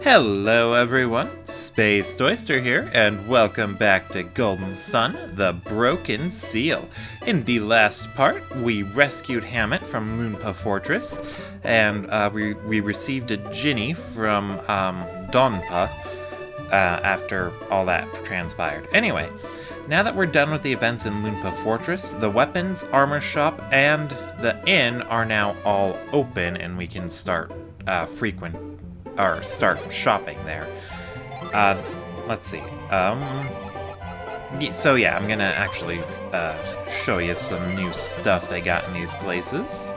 Hello everyone, Space Oyster here, and welcome back to Golden Sun, the Broken Seal. In the last part, we rescued Hammett from Loonpa Fortress, and we received a Ginny from Donpa after all that transpired. Anyway, now that we're done with the events in Loonpa Fortress, the weapons, armor shop, and the inn are now all open, and we can start start shopping there. Let's see. So yeah, I'm gonna actually show you some new stuff they got in these places.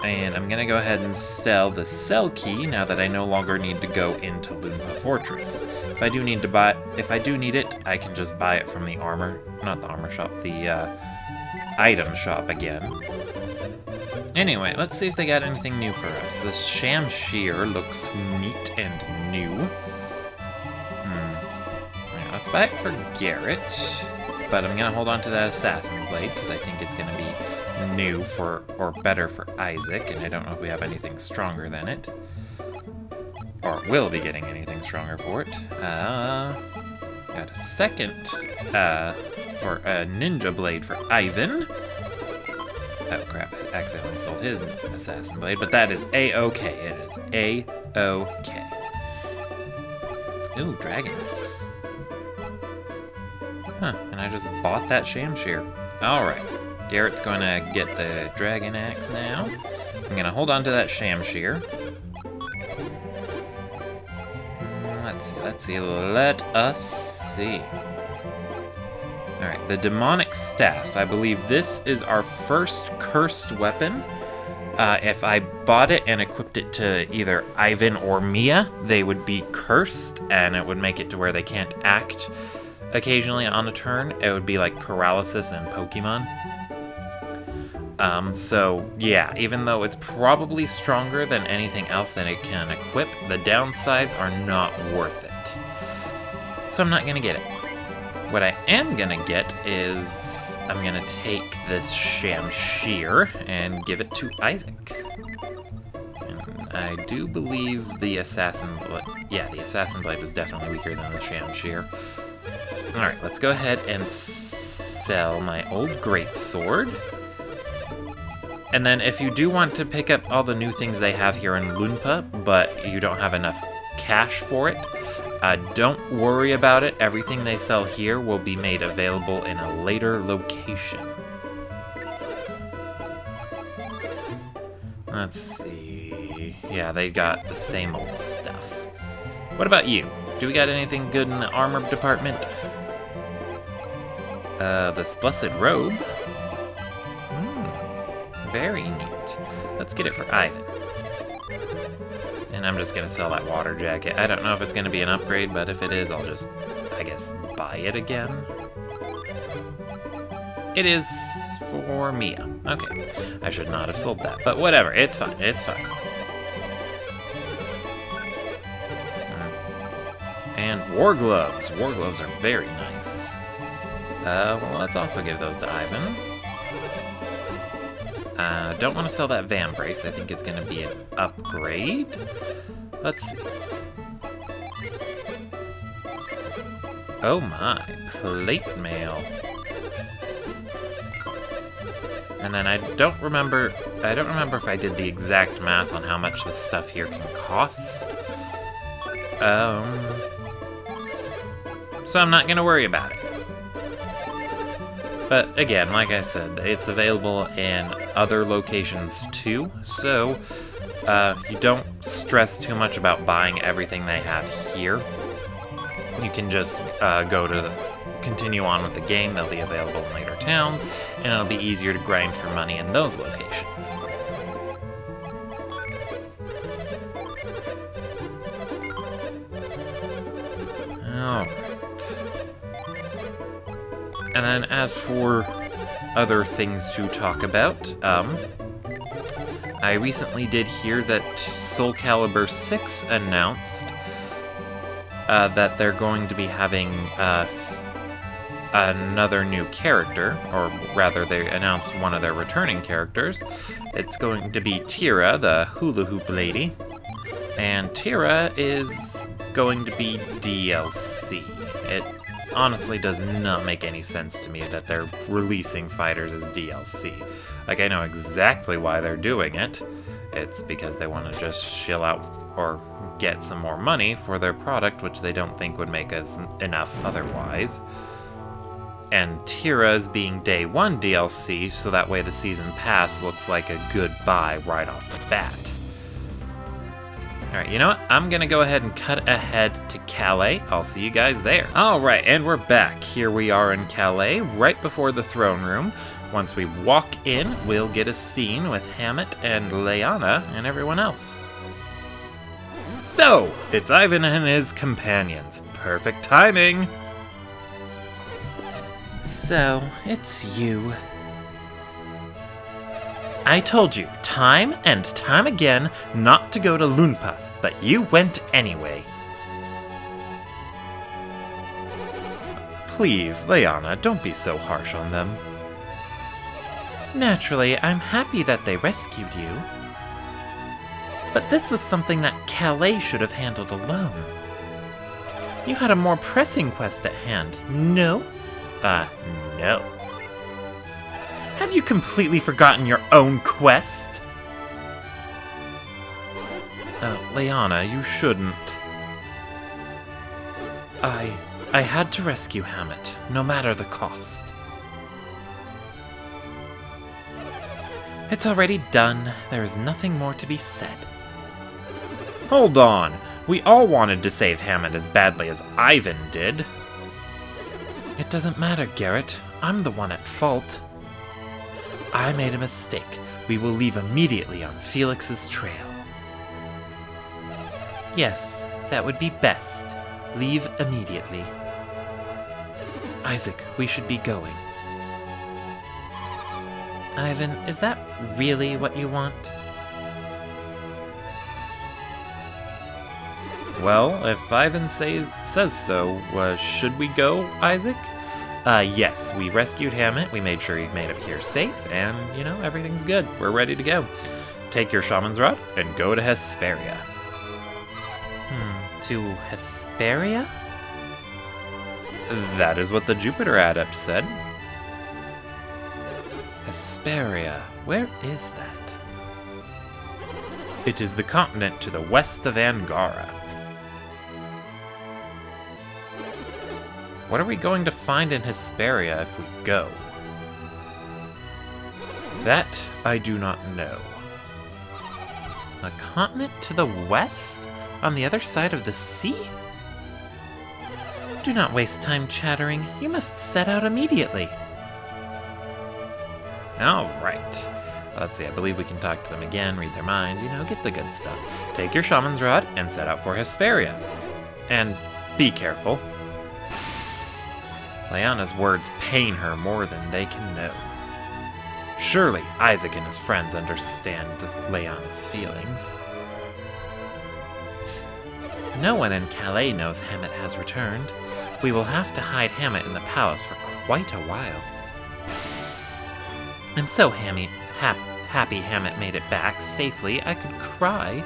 And I'm gonna go ahead and sell the sell key now that I no longer need to go into Loonpa Fortress. If I do need it, I can just buy it from the item shop again. Anyway, let's see if they got anything new for us. This Shamshir looks neat and new. Yeah, let's buy it for Garrett. But I'm gonna hold on to that Assassin's Blade because I think it's gonna be new or better for Isaac, and I don't know if we have anything stronger than it. Or will be getting anything stronger for it. Got a second, or a Ninja Blade for Ivan. Oh crap, I accidentally sold his Assassin Blade, but that is A-OK. It is A-OK. Ooh, Dragon Axe. Huh, and I just bought that Shamshir. Alright, Garrett's gonna get the Dragon Axe now. I'm gonna hold on to that Shamshir. Let's see. Let us see. Alright, the Demonic Staff. I believe this is our first cursed weapon. If I bought it and equipped it to either Ivan or Mia, they would be cursed, and it would make it to where they can't act occasionally on a turn. It would be like paralysis in Pokemon. So, yeah, even though it's probably stronger than anything else that it can equip, the downsides are not worth it. So I'm not gonna get it. What I am gonna get is, I'm gonna take this Shamshir and give it to Isaac. And I do believe the Assassin Blade, the Assassin Blade was definitely weaker than the Shamshir. Alright, let's go ahead and sell my old Greatsword. And then if you do want to pick up all the new things they have here in Loonpa, but you don't have enough cash for it, don't worry about it. Everything they sell here will be made available in a later location. Let's see. Yeah, they got the same old stuff. What about you? Do we got anything good in the armor department? This Blessed Robe. Very neat. Let's get it for Ivan. And I'm just gonna sell that water jacket. I don't know if it's gonna be an upgrade, but if it is, I'll just, I guess, buy it again. It is for Mia. Okay. I should not have sold that, but whatever. It's fine. It's fine. And War Gloves. War Gloves are very nice. Well, let's also give those to Ivan. Don't want to sell that Van Brace. I think it's going to be an upgrade. Let's see. Oh my, plate mail. And then I don't remember if I did the exact math on how much this stuff here can cost. So I'm not going to worry about it. But again, like I said, it's available in other locations too, so you don't stress too much about buying everything they have here. You can just continue on with the game. They'll be available in later towns, and it'll be easier to grind for money in those locations. Alright. And then as for other things to talk about, I recently did hear that Soul Calibur 6 announced that they're going to be having another new character, or rather they announced one of their returning characters. It's going to be Tira, the hula hoop lady. And Tira is going to be DLC. It honestly does not make any sense to me that they're releasing fighters as DLC. Like, I know exactly why they're doing it. It's because they want to just shill out or get some more money for their product, which they don't think would make us enough otherwise. And Tira's being day 1 DLC, so that way the season pass looks like a good buy right off the bat. Alright, you know what? I'm gonna go ahead and cut ahead to Kalay. I'll see you guys there. Alright, and we're back. Here we are in Kalay, right before the throne room. Once we walk in, we'll get a scene with Hammett and Layana and everyone else. So, it's Ivan and his companions. Perfect timing! So, it's you. I told you, time and time again, not to go to Lunpa, but you went anyway. Please, Layana, don't be so harsh on them. Naturally, I'm happy that they rescued you. But this was something that Kalay should have handled alone. You had a more pressing quest at hand, no? No. Have you completely forgotten your own quest? Layana, you shouldn't. I had to rescue Hammett, no matter the cost. It's already done. There is nothing more to be said. Hold on. We all wanted to save Hammett as badly as Ivan did. It doesn't matter, Garrett. I'm the one at fault. I made a mistake. We will leave immediately on Felix's trail. Yes, that would be best. Leave immediately. Isaac, we should be going. Ivan, is that really what you want? Well, if Ivan says so, should we go, Isaac? Yes, we rescued Hammett, we made sure he made it here safe, and, you know, everything's good. We're ready to go. Take your shaman's rod and go to Hesperia. To Hesperia? That is what the Jupiter adept said. Hesperia, where is that? It is the continent to the west of Angara. What are we going to find in Hesperia if we go? That I do not know. A continent to the west? On the other side of the sea? Do not waste time chattering. You must set out immediately. Alright. Let's see, I believe we can talk to them again, read their minds, you know, get the good stuff. Take your shaman's rod and set out for Hesperia. And be careful. Layana's words pain her more than they can know. Surely Isaac and his friends understand Layana's feelings. No one in Kalay knows Hammett has returned. We will have to hide Hammett in the palace for quite a while. I'm so happy Hammett made it back safely I could cry.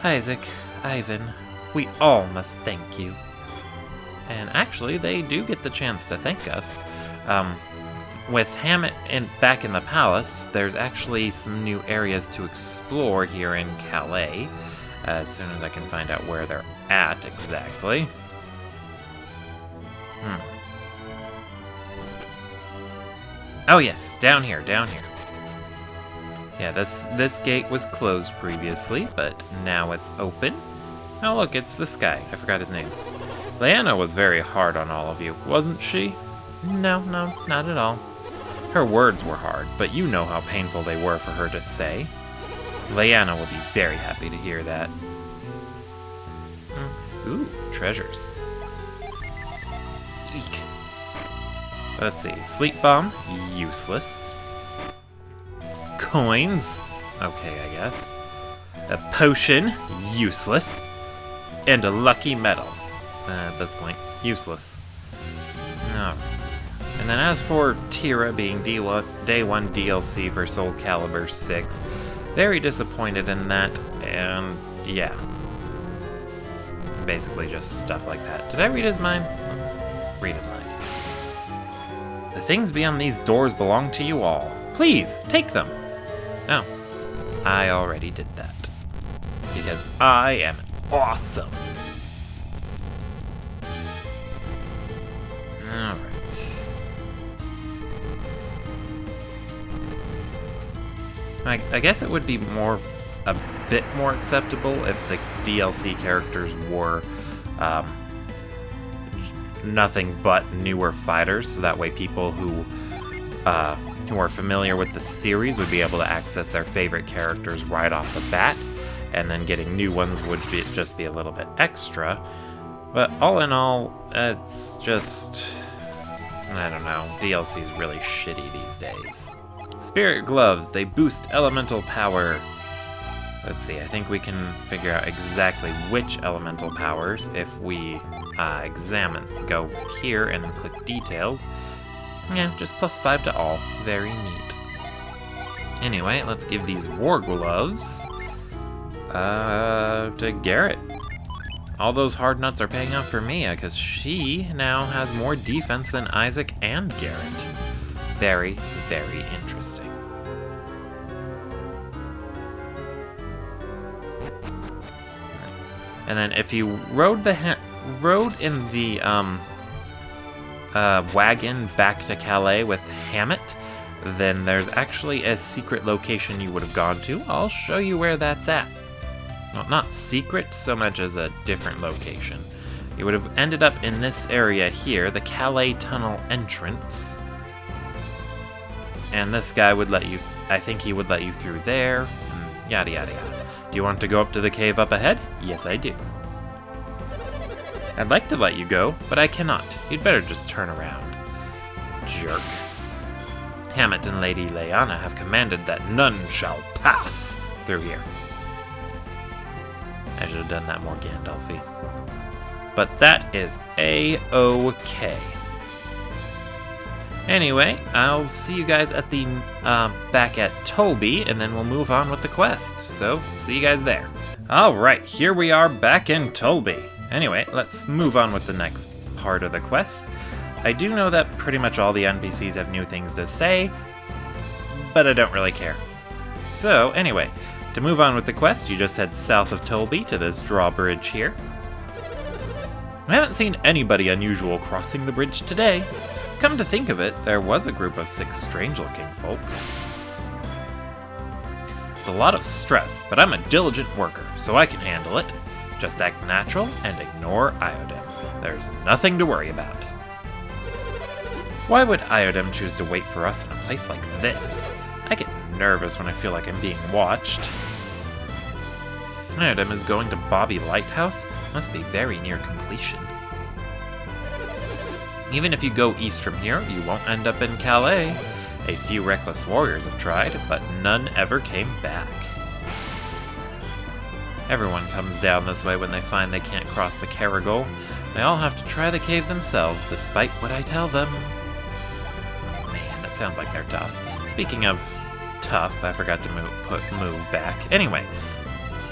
Isaac, Ivan, we all must thank you. And actually, they do get the chance to thank us. With Hammett back in the palace, there's actually some new areas to explore here in Kalay. As soon as I can find out where they're at exactly. Oh yes, down here. Yeah, this gate was closed previously, but now it's open. Oh look, it's this guy. I forgot his name. Layana was very hard on all of you, wasn't she? No, not at all. Her words were hard, but you know how painful they were for her to say. Layana will be very happy to hear that. Ooh, treasures. Eek. Let's see. Sleep bomb, useless. Coins, okay, I guess. A potion, useless. And a lucky medal. At this point, useless. No. And then as for Tira being Day 1 DLC for Soul Calibur 6, very disappointed in that, and yeah. basically just stuff like that. Did I read his mind? Let's read his mind. The things beyond these doors belong to you all. Please, take them. Oh, I already did that. Because I am awesome. Alright. I guess it would be a bit more acceptable if the DLC characters were nothing but newer fighters, so that way people who are familiar with the series would be able to access their favorite characters right off the bat, and then getting new ones would just be a little bit extra. But all in all, it's just, I don't know, DLC is really shitty these days. Spirit gloves, they boost elemental power. Let's see, I think we can figure out exactly which elemental powers if we go here and then click details. Yeah, just +5 to all. Very neat. Anyway, let's give these war gloves to Garrett. All those hard nuts are paying off for Mia, because she now has more defense than Isaac and Garrett. Very, very interesting. And then if you rode in the wagon back to Kalay with Hammett, then there's actually a secret location you would have gone to. I'll show you where that's at. Well, not secret so much as a different location. You would have ended up in this area here, the Kalay Tunnel entrance. And this guy would let you, I think he would let you through there, and yada yada yada. Do you want to go up to the cave up ahead? Yes, I do. I'd like to let you go, but I cannot. You'd better just turn around. Jerk. Hammett and Lady Layana have commanded that none shall pass through here. I should have done that more Gandalf-y. But that is A-OK. Anyway, I'll see you guys at the back at Toby, and then we'll move on with the quest. So, see you guys there. Alright, here we are back in Toby. Anyway, let's move on with the next part of the quest. I do know that pretty much all the NPCs have new things to say, but I don't really care. So, anyway, to move on with the quest, you just head south of Toby to this drawbridge here. I haven't seen anybody unusual crossing the bridge today. Come to think of it, there was a group of 6 strange-looking folk. It's a lot of stress, but I'm a diligent worker, so I can handle it. Just act natural and ignore Iodem. There's nothing to worry about. Why would Iodem choose to wait for us in a place like this? I get nervous when I feel like I'm being watched. Iodem is going to Bobby Lighthouse? Must be very near completion. Even if you go east from here, you won't end up in Kalay. A few reckless warriors have tried, but none ever came back. Everyone comes down this way when they find they can't cross the Caragol. They all have to try the cave themselves, despite what I tell them. Man, it sounds like they're tough. Speaking of tough, I forgot to move back. Anyway,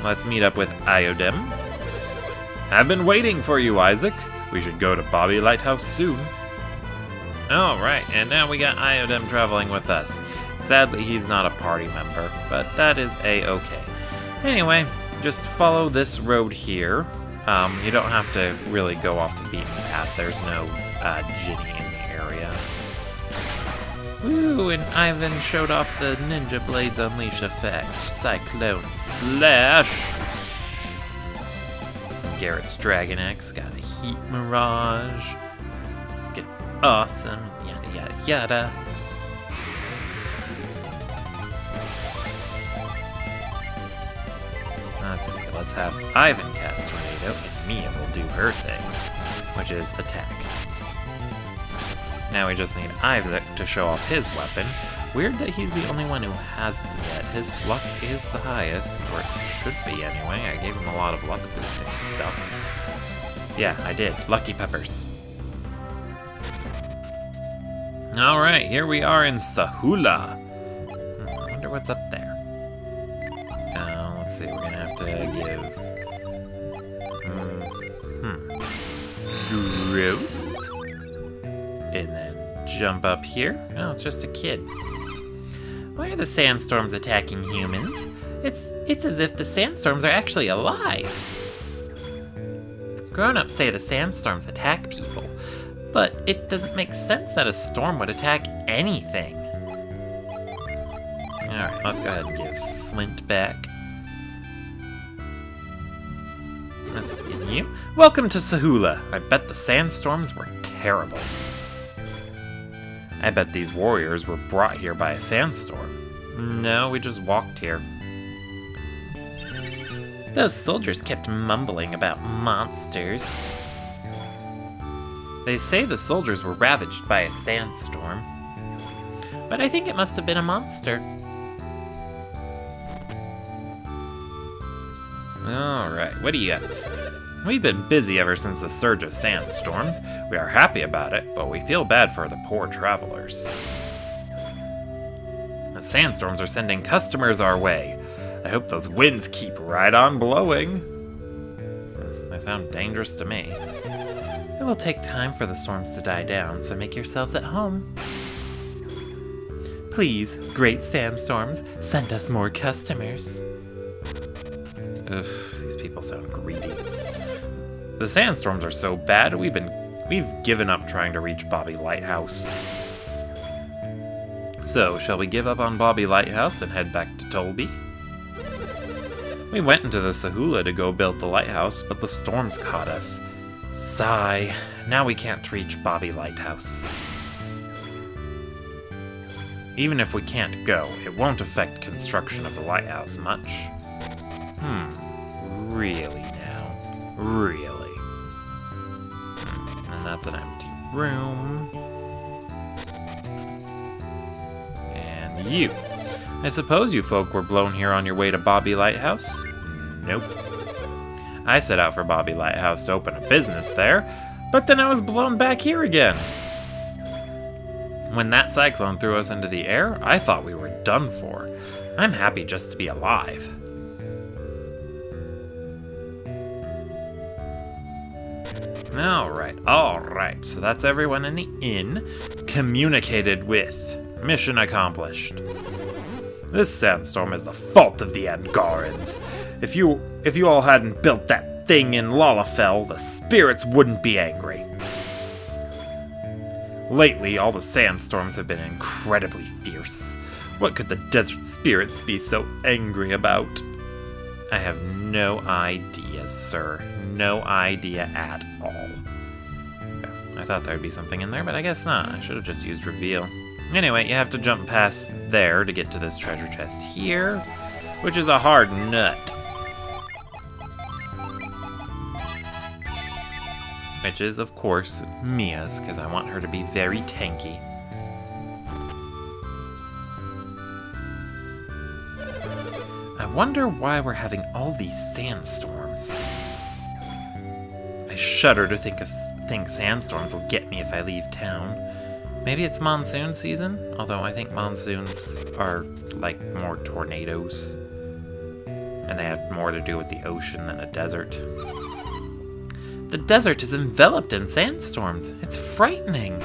let's meet up with Iodem. I've been waiting for you, Isaac. We should go to Bobby Lighthouse soon. Alright, and now we got Iodem traveling with us. Sadly, he's not a party member, but that is A-OK. Anyway, just follow this road here. You don't have to really go off the beaten path. There's no Ginny in the area. Woo, and Ivan showed off the Ninja Blades Unleash effect. Cyclone Slash! Garrett's Dragon Axe got a Heat Mirage. It's getting awesome, yada yada yada. Let's see, let's have Ivan cast Tornado, and Mia will do her thing, which is attack. Now we just need Isaac to show off his weapon. Weird that he's the only one who hasn't yet. His luck is the highest, or it should be anyway. I gave him a lot of luck boosting stuff. Yeah, I did. Lucky Peppers. Alright, here we are in Sahula. I wonder what's up there. Let's see, we're gonna have to give Growth. And then jump up here. Oh, it's just a kid. Why are the sandstorms attacking humans? It's as if the sandstorms are actually alive. Grown-ups say the sandstorms attack people, but it doesn't make sense that a storm would attack anything. Alright, let's go ahead and give Flint back. Let's get you. Welcome to Sahula. I bet the sandstorms were terrible. I bet these warriors were brought here by a sandstorm. No, we just walked here. Those soldiers kept mumbling about monsters. They say the soldiers were ravaged by a sandstorm. But I think it must have been a monster. Alright, what do you have to say? We've been busy ever since the surge of sandstorms. We are happy about it, but we feel bad for the poor travelers. The sandstorms are sending customers our way. I hope those winds keep right on blowing. They sound dangerous to me. It will take time for the storms to die down, so make yourselves at home. Please, great sandstorms, send us more customers. Ugh, these people sound greedy. The sandstorms are so bad, we've given up trying to reach Bobby Lighthouse. So, shall we give up on Bobby Lighthouse and head back to Tolby? We went into the Sahula to go build the lighthouse, but the storms caught us. Sigh. Now we can't reach Bobby Lighthouse. Even if we can't go, it won't affect construction of the lighthouse much. Really now? Really? And that's an empty room. And you. I suppose you folk were blown here on your way to Bobby Lighthouse? Nope. I set out for Bobby Lighthouse to open a business there, but then I was blown back here again. When that cyclone threw us into the air, I thought we were done for. I'm happy just to be alive. Alright, so that's everyone in the inn. Communicated with. Mission accomplished. This sandstorm is the fault of the Angarans. If you all hadn't built that thing in Lalafell, the spirits wouldn't be angry. Lately, all the sandstorms have been incredibly fierce. What could the desert spirits be so angry about? I have no idea, sir. No idea at all. I thought there would be something in there, but I guess not. I should have just used reveal. Anyway, you have to jump past there to get to this treasure chest here, which is a hard nut. Which is, of course, Mia's, because I want her to be very tanky. I wonder why we're having all these sandstorms. I shudder to think sandstorms will get me if I leave town. Maybe it's monsoon season, although I think monsoons are like more tornadoes. And they have more to do with the ocean than a desert. The desert is enveloped in sandstorms. It's frightening.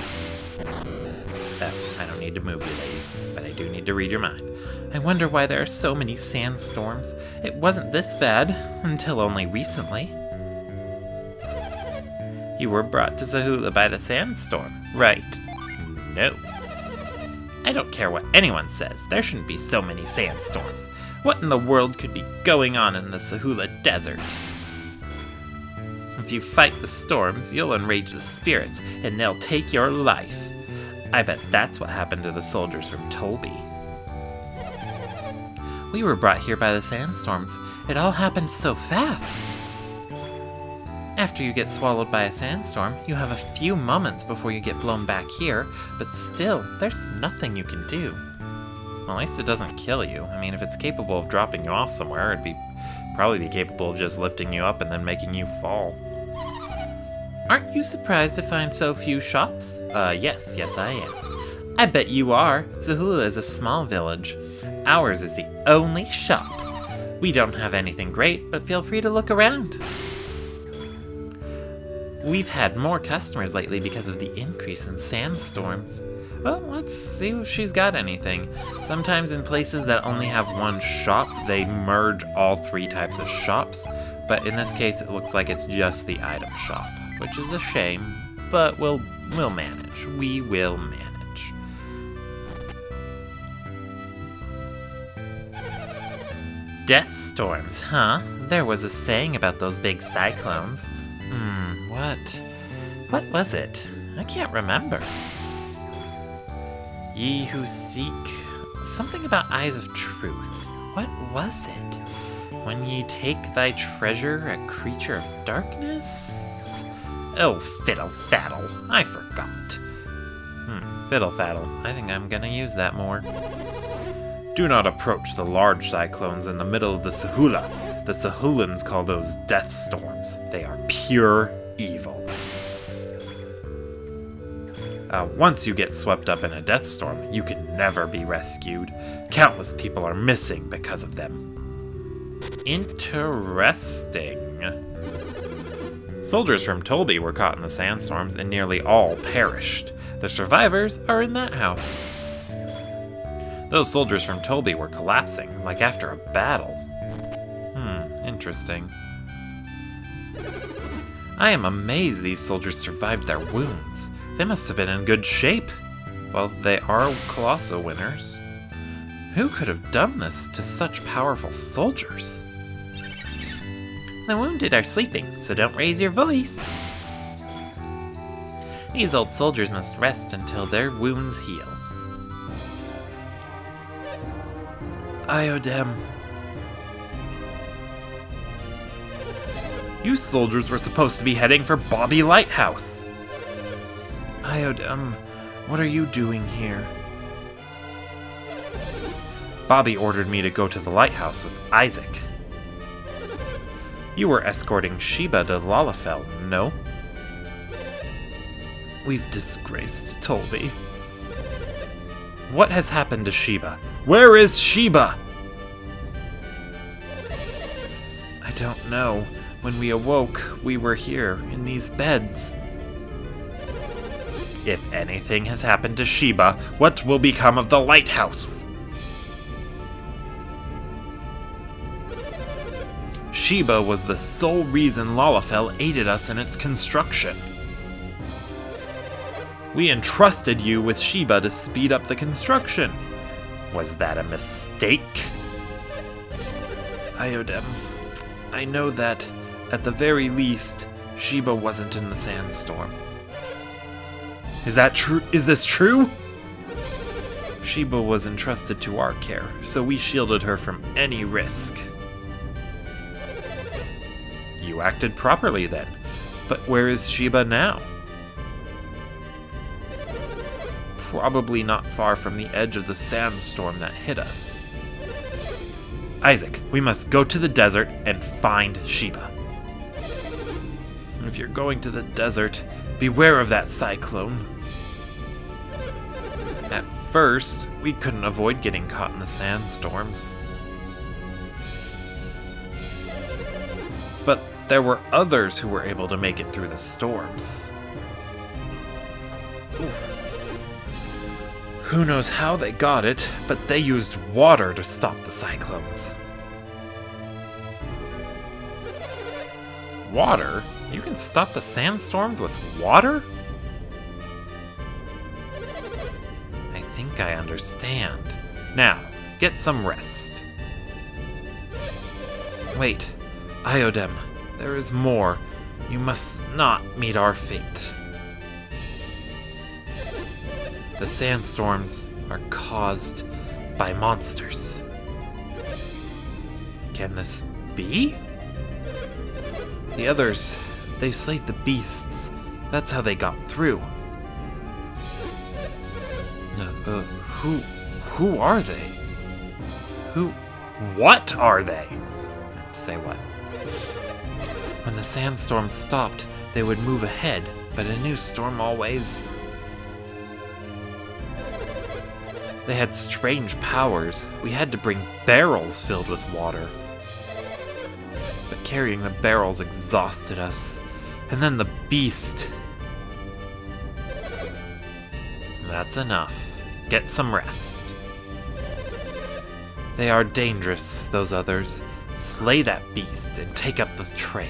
I don't need to move you, lady, but I do need to read your mind. I wonder why there are so many sandstorms. It wasn't this bad until only recently. You were brought to Sahula by the sandstorm, right? No. I don't care what anyone says. There shouldn't be so many sandstorms. What in the world could be going on in the Sahula Desert? If you fight the storms, you'll enrage the spirits, and they'll take your life. I bet that's what happened to the soldiers from Tolby. We were brought here by the sandstorms. It all happened so fast. After you get swallowed by a sandstorm, you have a few moments before you get blown back here, but still, there's nothing you can do. Well, at least it doesn't kill you. I mean, if it's capable of dropping you off somewhere, it'd probably be capable of just lifting you up and then making you fall. Aren't you surprised to find so few shops? Yes I am. I bet you are. Sahula is a small village. Ours is the only shop. We don't have anything great, but feel free to look around. We've had more customers lately because of the increase in sandstorms. Well, let's see if she's got anything. Sometimes in places that only have one shop, they merge all 3 types of shops. But in this case, it looks like it's just the item shop, which is a shame, but we'll manage. We will manage. Death storms, huh? There was a saying about those big cyclones. What was it? I can't remember. Ye who seek... something about eyes of truth. What was it? When ye take thy treasure, a creature of darkness? Oh, fiddle-faddle. I forgot. Fiddle-faddle. I think I'm gonna use that more. Do not approach the large cyclones in the middle of the Sahula. The Sahulans call those death storms. They are pure evil. Once you get swept up in a death storm, you can never be rescued. Countless people are missing because of them. Interesting. Soldiers from Tolby were caught in the sandstorms and nearly all perished. The survivors are in that house. Those soldiers from Tolby were collapsing, like after a battle. Interesting. I am amazed these soldiers survived their wounds. They must have been in good shape. Well, they are Colosso winners. Who could have done this to such powerful soldiers? The wounded are sleeping, so don't raise your voice. These old soldiers must rest until their wounds heal. Iodem. You soldiers were supposed to be heading for Bobby Lighthouse. Iodem, what are you doing here? Bobby ordered me to go to the lighthouse with Isaac. You were escorting Sheba to Lalafell, no? We've disgraced Tolby. What has happened to Sheba? Where is Sheba? I don't know. When we awoke, we were here, in these beds. If anything has happened to Sheba, what will become of the lighthouse? Sheba was the sole reason Lalafell aided us in its construction. We entrusted you with Sheba to speed up the construction. Was that a mistake? Iodem, I know that, at the very least, Sheba wasn't in the sandstorm. Is that true? Is this true? Sheba was entrusted to our care, so we shielded her from any risk. You acted properly then, but where is Sheba now? Probably not far from the edge of the sandstorm that hit us. Isaac, we must go to the desert and find Sheba. If you're going to the desert, beware of that cyclone. At first, we couldn't avoid getting caught in the sandstorms. But there were others who were able to make it through the storms. Who knows how they got it, but they used water to stop the cyclones. Water? You can stop the sandstorms with water? I think I understand. Now, get some rest. Wait, Iodem, there is more. You must not meet our fate. The sandstorms are caused by monsters. Can this be? The others, they slayed the beasts. That's how they got through. Who are they? What are they? Say what? When the sandstorm stopped, they would move ahead, but a new storm always... They had strange powers. We had to bring barrels filled with water. But carrying the barrels exhausted us. And then the beast. That's enough. Get some rest. They are dangerous, those others. Slay that beast and take up the trail.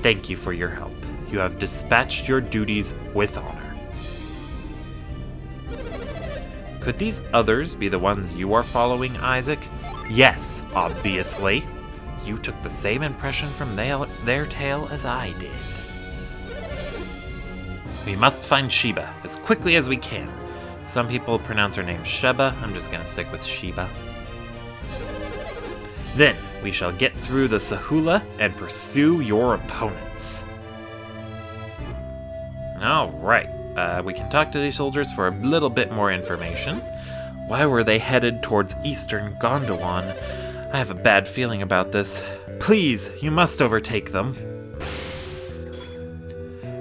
Thank you for your help. You have dispatched your duties with honor. Could these others be the ones you are following, Isaac? Yes, obviously. You took the same impression from their tale as I did. We must find Sheba as quickly as we can. Some people pronounce her name Sheba. I'm just going to stick with Sheba. Then we shall get through the Sahula and pursue your opponents. Alright, we can talk to these soldiers for a little bit more information. Why were they headed towards eastern Gondwan? I have a bad feeling about this. Please, you must overtake them.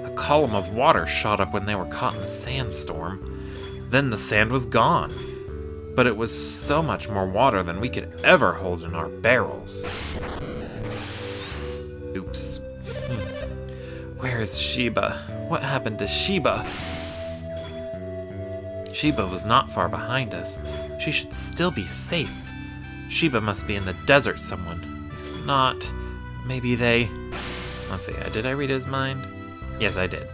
A column of water shot up when they were caught in a sandstorm. Then the sand was gone. But it was so much more water than we could ever hold in our barrels. Oops. Where is Sheba? What happened to Sheba? Sheba was not far behind us. She should still be safe. Sheba must be in the desert someone. If not, maybe they... Let's see, did I read his mind? Yes, I did.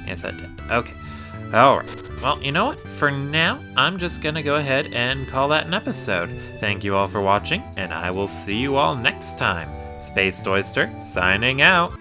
Yes, I did. Okay. Alright. Well, you know what? For now, I'm just gonna go ahead and call that an episode. Thank you all for watching, and I will see you all next time. Spaced Oyster, signing out.